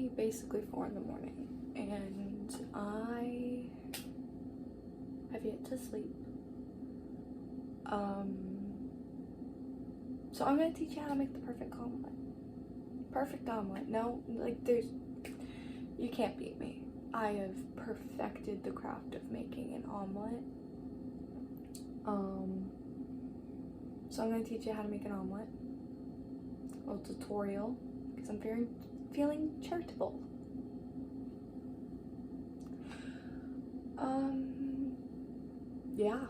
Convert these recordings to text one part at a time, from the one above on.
currently basically 4 in the morning and I have yet to sleep. So I'm gonna teach you how to make the perfect omelet. Perfect omelet. No, like you can't beat me. I have perfected the craft of making an omelet. So I'm gonna teach you how to make an omelet. A little tutorial, because I'm feeling charitable. Yeah,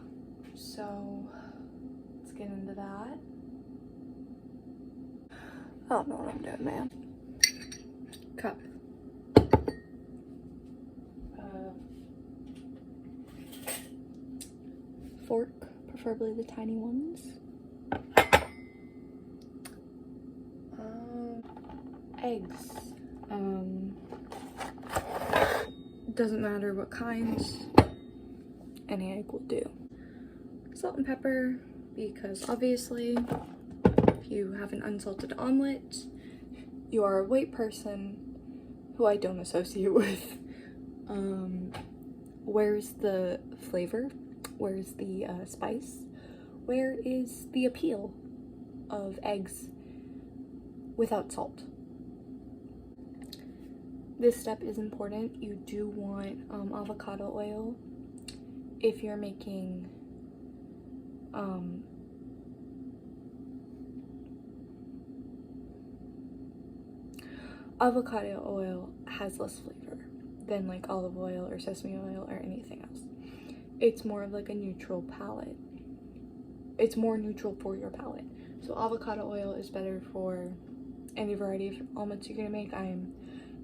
so let's get into that. I don't know what I'm doing, man. Cup. Fork, preferably the tiny ones. Eggs. Doesn't matter what kinds. Any egg will do. Salt and pepper, because obviously if you have an unsalted omelet, you are a white person who I don't associate with. Where's the flavor? Where's the spice? Where is the appeal of eggs without salt? This step is important. You do want avocado oil if you're making avocado oil has less flavor than like olive oil or sesame oil or anything else. It's more of like a neutral palate. It's more neutral for your palate. So avocado oil is better for any variety of omelets you're gonna make. I'm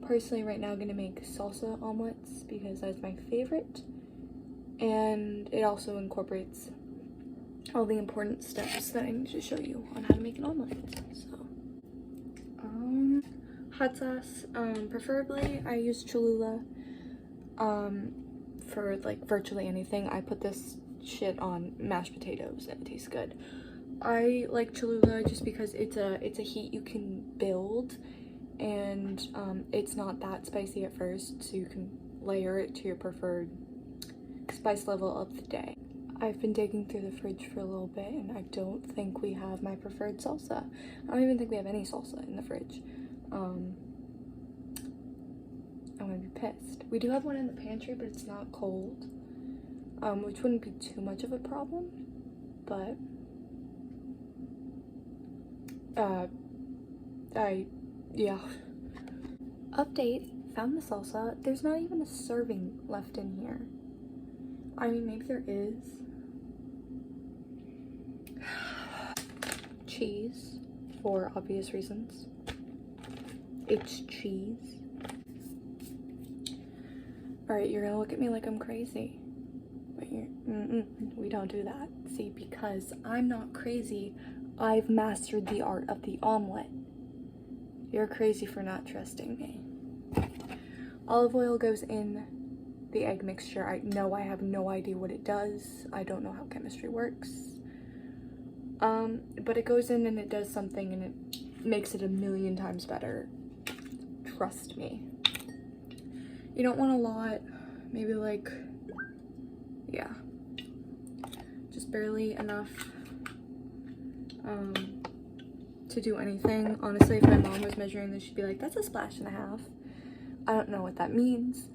personally right now gonna make salsa omelets because that's my favorite. And it also incorporates all the important steps that I need to show you on how to make an omelet. So, hot sauce, preferably I use Cholula, for like virtually anything. I put this shit on mashed potatoes and it tastes good. I like Cholula just because it's a heat you can build, and it's not that spicy at first, so you can layer it to your preferred spice level of the day. I've been digging through the fridge for a little bit and I don't think we have my preferred salsa. I don't even think we have any salsa in the fridge. I'm gonna be pissed. We do have one in the pantry, but it's not cold, which wouldn't be too much of a problem, but yeah. Update, found the salsa. There's not even a serving left in here. I mean, maybe there is. Cheese, for obvious reasons. It's cheese. Alright, you're gonna look at me like I'm crazy. But we don't do that. See, because I'm not crazy, I've mastered the art of the omelet. You're crazy for not trusting me. Olive oil goes in the egg mixture. I know I have no idea what it does. I don't know how chemistry works. But it goes in and it does something and it makes it 1,000,000 times better. Trust me. You don't want a lot, maybe like, yeah, just barely enough to do anything. Honestly, if my mom was measuring this, she'd be like, that's a splash and a half. I don't know what that means,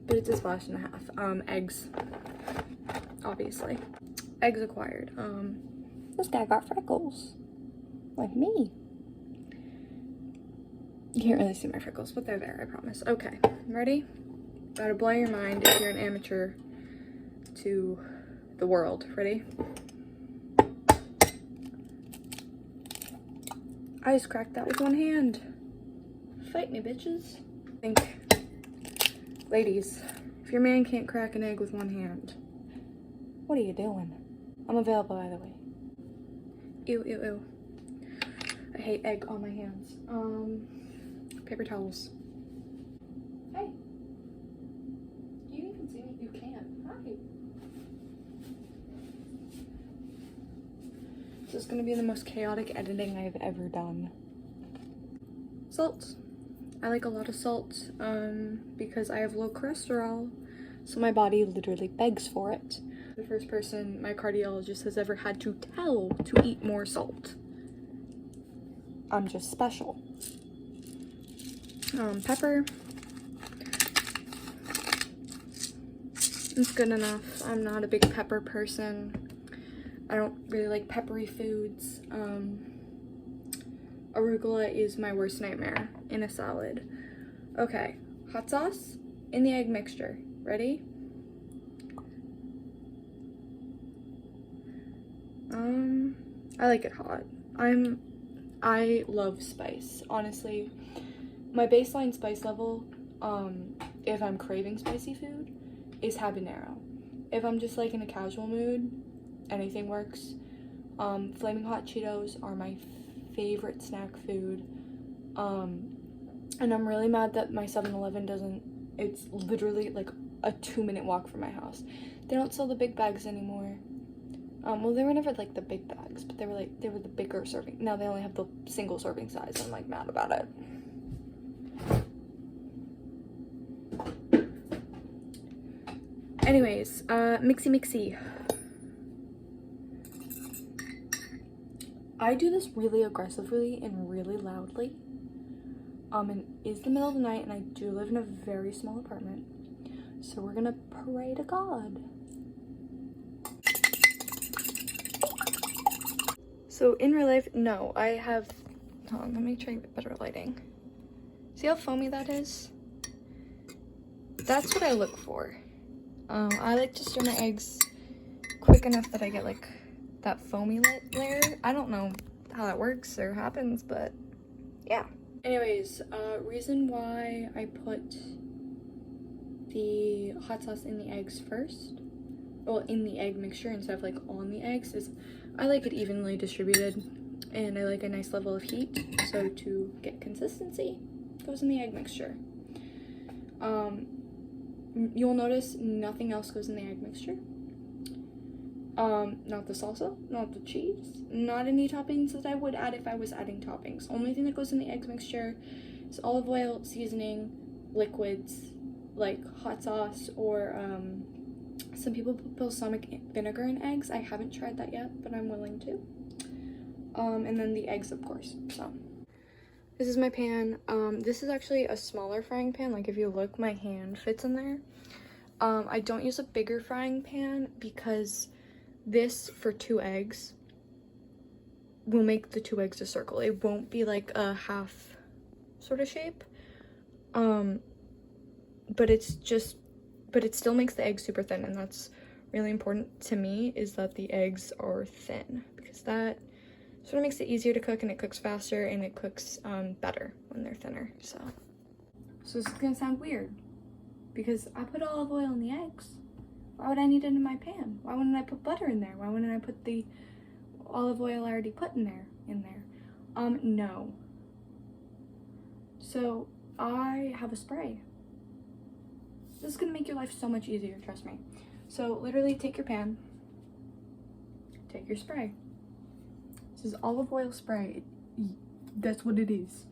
but it's a splash and a half. Eggs, obviously. Eggs acquired. This guy got freckles, like me. You can't really see my freckles, but they're there, I promise. Okay, ready? Gotta blow your mind if you're an amateur to the world. Ready? I just cracked that with one hand. Fight me, bitches. Ladies, if your man can't crack an egg with one hand, what are you doing? I'm available either way. Ew, ew, ew. I hate egg on my hands. Paper towels. Hey. You even see me? You can. Hi. This is gonna be the most chaotic editing I've ever done. Salt. I like a lot of salt because I have low cholesterol, so my body literally begs for it. The first person my cardiologist has ever had to tell to eat more salt. I'm just special. Pepper. It's good enough. I'm not a big pepper person. I don't really like peppery foods. Arugula is my worst nightmare in a salad. Okay, hot sauce in the egg mixture. Ready? I like it hot. I love spice. Honestly, my baseline spice level, if I'm craving spicy food, is habanero. If I'm just like in a casual mood, anything works. Flaming hot Cheetos are my favorite snack food. And I'm really mad that my 7-Eleven doesn't, it's literally like a 2-minute walk from my house. They don't sell the big bags anymore. Well, they were never like the big bags, but they were the bigger serving. Now they only have the single serving size. I'm like mad about it. Anyways, mixy. I do this really aggressively and really loudly. And it's the middle of the night, and I do live in a very small apartment. So we're gonna pray to God. So in real life, no, I have, hold on, let me try better lighting. See how foamy that is? That's what I look for. I like to stir my eggs quick enough that I get like that foamy layer. I don't know how that works or happens, but yeah. Anyways, reason why I put the hot sauce in the eggs first, well, in the egg mixture instead of like on the eggs, is I like it evenly distributed, and I like a nice level of heat. So to get consistency, it goes in the egg mixture. You'll notice nothing else goes in the egg mixture. Not the salsa, not the cheese, not any toppings that I would add if I was adding toppings. Only thing that goes in the egg mixture is olive oil, seasoning, liquids, like hot sauce, or some people put balsamic vinegar in eggs. I haven't tried that yet, but I'm willing to. And then the eggs, of course. So this is my pan. This is actually a smaller frying pan. Like if you look, my hand fits in there. I don't use a bigger frying pan because this, for 2 eggs, will make the 2 eggs a circle. It won't be like a half sort of shape. But it still makes the egg super thin, and that's really important to me, is that the eggs are thin, because that sort of makes it easier to cook, and it cooks faster, and it cooks better when they're thinner. So this is gonna sound weird, because I put olive oil in the eggs. Why would I need it in my pan? Why wouldn't I put butter in there? Why wouldn't I put the olive oil I already put in there? No. So I have a spray. This is gonna make your life so much easier, trust me. So literally take your pan, take your spray. This is olive oil spray. That's what it is.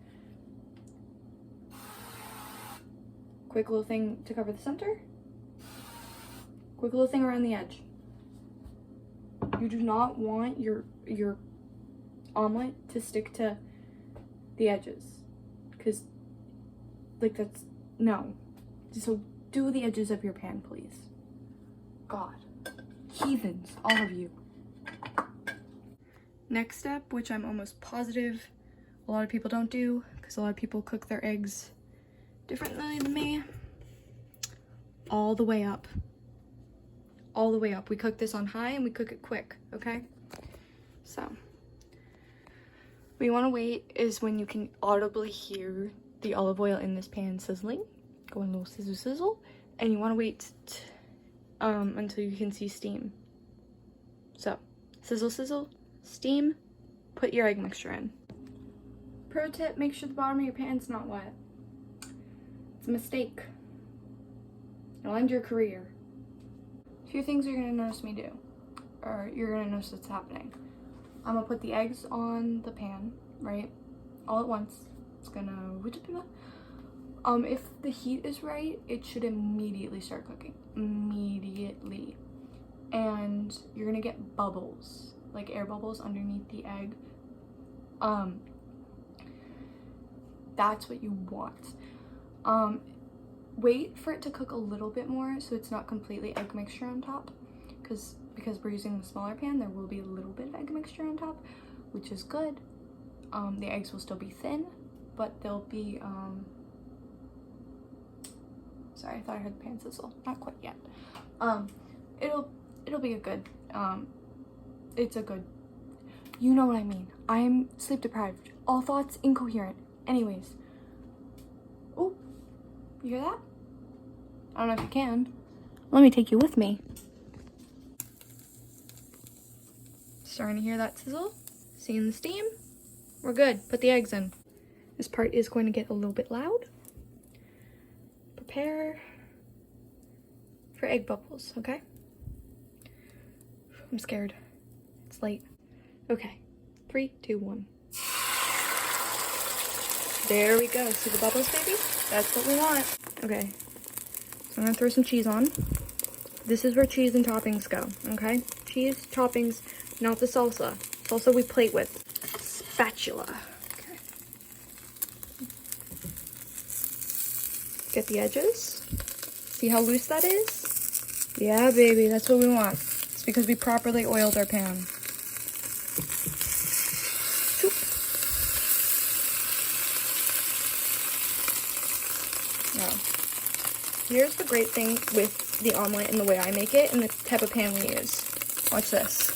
Quick little thing to cover the center. Quick little thing around the edge. You do not want your omelet to stick to the edges, because like that's, no. So do the edges of your pan, please. God, heathens, all of you. Next step, which I'm almost positive a lot of people don't do, because a lot of people cook their eggs differently than me. All the way up. All the way up. We cook this on high, and we cook it quick, okay? So what you want to wait is when you can audibly hear the olive oil in this pan sizzling, going a little sizzle sizzle, and you want to wait until you can see steam. So sizzle sizzle, steam, put your egg mixture in. Pro tip, make sure the bottom of your pan's not wet. It's a mistake. It'll end your career. A few things you're gonna notice me do, or you're gonna notice what's happening. I'm gonna put the eggs on the pan, right? All at once. It's gonna If the heat is right, it should immediately start cooking. Immediately. And you're gonna get bubbles, like air bubbles underneath the egg. That's what you want. Wait for it to cook a little bit more so it's not completely egg mixture on top, because we're using the smaller pan, there will be a little bit of egg mixture on top, which is good. The eggs will still be thin, but they'll be sorry, I thought I heard the pan sizzle. Not quite yet. It'll be a good, it's a good, you know what I mean. I'm sleep deprived. All thoughts incoherent. Anyways. Oh, you hear that? I don't know if you can. Let me take you with me. Starting to hear that sizzle? Seeing the steam? We're good. Put the eggs in. This part is going to get a little bit loud. Prepare for egg bubbles, okay? I'm scared. It's late. Okay. 3, 2, 1. There we go. See the bubbles, baby? That's what we want. Okay. So I'm gonna throw some cheese on. This is where cheese and toppings go, okay? Cheese, toppings, not the salsa. Salsa we plate with. Spatula. Okay. Get the edges. See how loose that is? Yeah, baby, that's what we want. It's because we properly oiled our pan. Now, here's the great thing with the omelet and the way I make it and the type of pan we use. Watch this.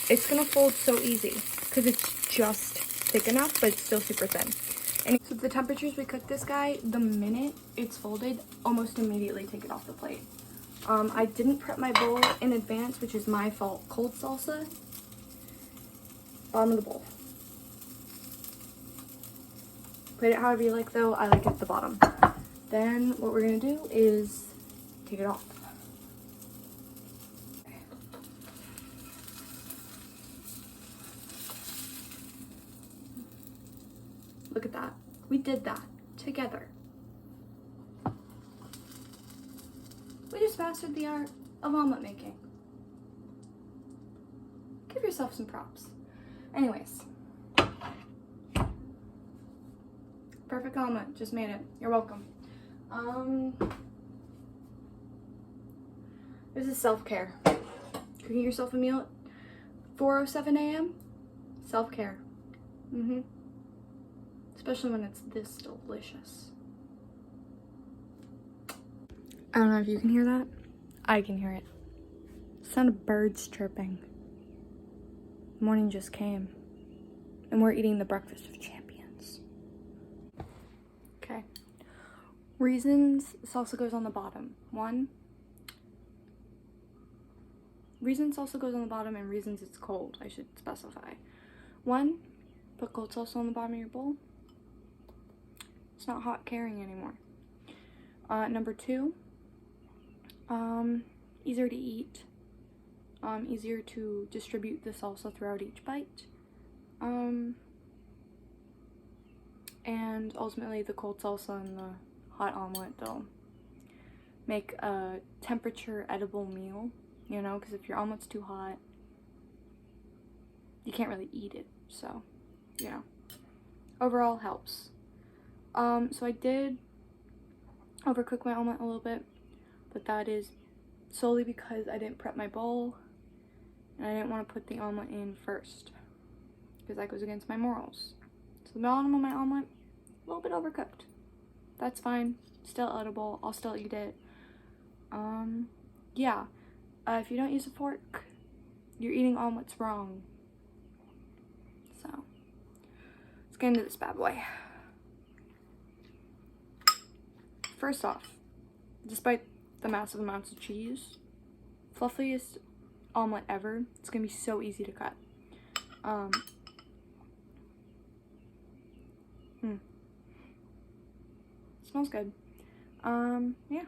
It's gonna fold so easy because it's just thick enough, but it's still super thin. And so the temperatures we cook this guy, the minute it's folded, almost immediately take it off the plate. I didn't prep my bowl in advance, which is my fault. Cold salsa, bottom of the bowl. Put it however you like though, I like it at the bottom. Then what we're gonna do is take it off. Look at that. We did that together. We just mastered the art of omelet making. Give yourself some props. Anyways. Perfect omelet. Just made it. You're welcome. This is self-care. Cooking yourself a meal at 4:07 a.m. Self-care. Especially when it's this delicious. I don't know if you can hear that. I can hear it. Sound of birds chirping. Morning just came. And we're eating the breakfast of champions. Okay. Reasons salsa goes on the bottom. 1. Reasons salsa goes on the bottom and reasons it's cold, I should specify. 1, put cold salsa on the bottom of your bowl. It's not hot carrying anymore. Number 2, easier to eat. Easier to distribute the salsa throughout each bite. And ultimately the cold salsa and the hot omelet, they'll make a temperature edible meal, you know, because if your omelet's too hot, you can't really eat it, so, you know, overall helps. So I did overcook my omelet a little bit, but that is solely because I didn't prep my bowl, and I didn't want to put the omelet in first, because that goes against my morals. So the bottom of my omelet, a little bit overcooked. That's fine, still edible, I'll still eat it. Yeah, if you don't use a fork, you're eating omelets wrong. So, let's get into this bad boy. First off, despite the massive amounts of cheese, fluffiest omelet ever. It's gonna be so easy to cut. Smells good. Yeah.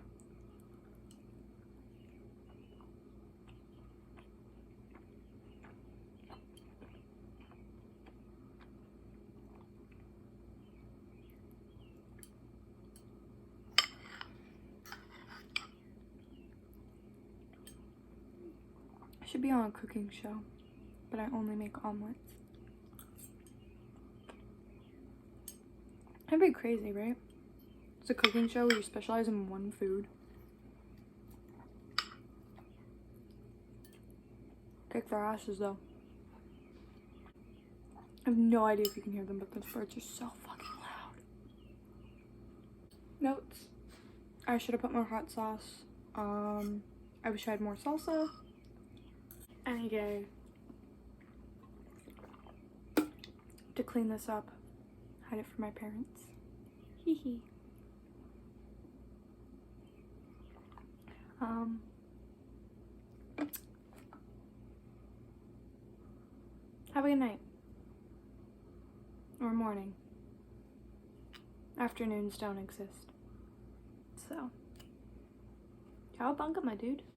should be on a cooking show, but I only make omelets. That'd be crazy, right? It's a cooking show where you specialize in one food. Kick their asses though. I have no idea if you can hear them, but those birds are so fucking loud. Notes. I should have put more hot sauce. I wish I had more salsa. Any day to clean this up. Hide it from my parents. Hee hee. Have a good night. Or morning. Afternoons don't exist. So, cowabunga, my dude.